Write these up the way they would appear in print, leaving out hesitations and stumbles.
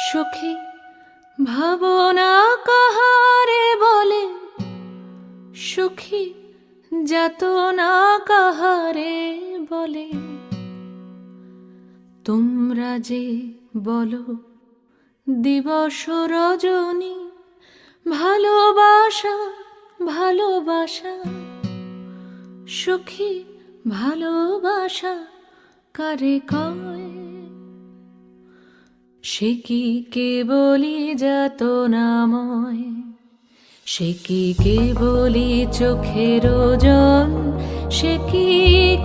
সুখী ভাবনা কাহারে বলে, সুখী যাতনা কাহারে বলে। তোমরা যে বলো দিবস রজনী, ভালোবাসা ভালোবাসা। সুখী ভালোবাসা কারে কয়? সে কি কেবলি যাতনাময়, সে কি কেবলি চোখের জল, সে কি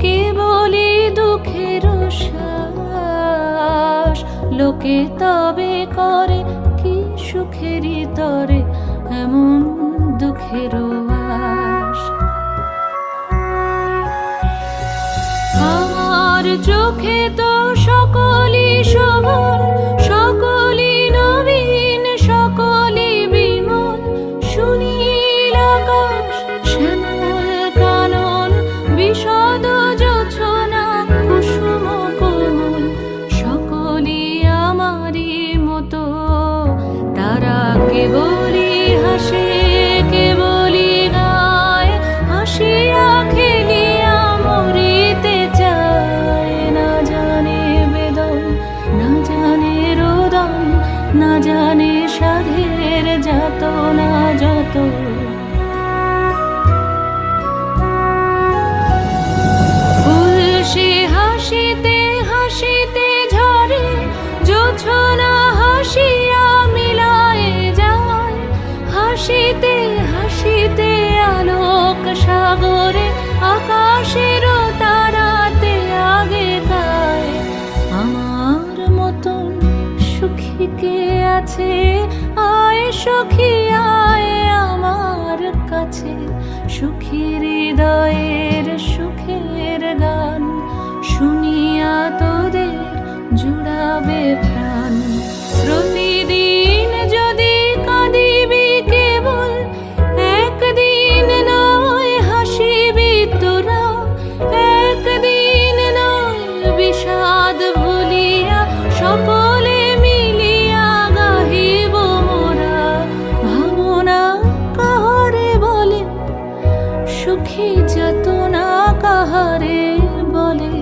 কেবলি দুঃখের শ্বাস। লোকে তবে করে কি সুখেরই তরে এমন দুঃখের আশ। আমার চোখে তো সকলই শোভন, সকলই নবীন, সকলই বিমল। সুনীল আকাশ, শ্যামল কানন, বিশদ জোছনা, কুসুম কোমল, সকলই আমারই মতো। তারা কেবলই হাসে, কেবলই গায়, হাসিয়া খেলিয়া মরিতে চায়। না জানে বেদন, না জানে রোদন, না জানে সাধের যাতনা যত। ফুল সে হাসিতে হাসিতে ঝরে, জোছনা হাসিয়া মিলায় যায়। হাসিতে হাসিতে আলোক সাগরে, আকাশের তারাতে আগে গায়। আমার মতন সুখী কে আছে? আয় সখী আয় আমার কাছে। সুখী হৃদয়ের সুখের গান শুনিয়া তোদের জুড়াবে প্রাণ। প্রতিদিন যদি কাঁদিবি কেবল, একদিন নয় হাসিবি তোরা। একদিন নয় বিষাদ ভুলিয়া, সকলে মিলিয়া গাহিব মোরা। ভাবনা কাহারে বলে, সুখী যাতনা কাহারে বলে।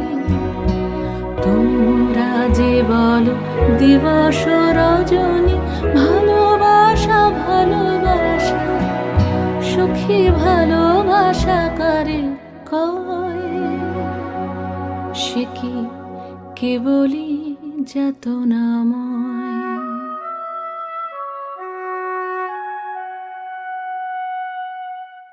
তোমরা যে বলো দিবস রজনী, ভালোবাসা ভালোবাসা। সুখী ভালোবাসা কারে কয়? সে কি কেবলি যাতনাময়।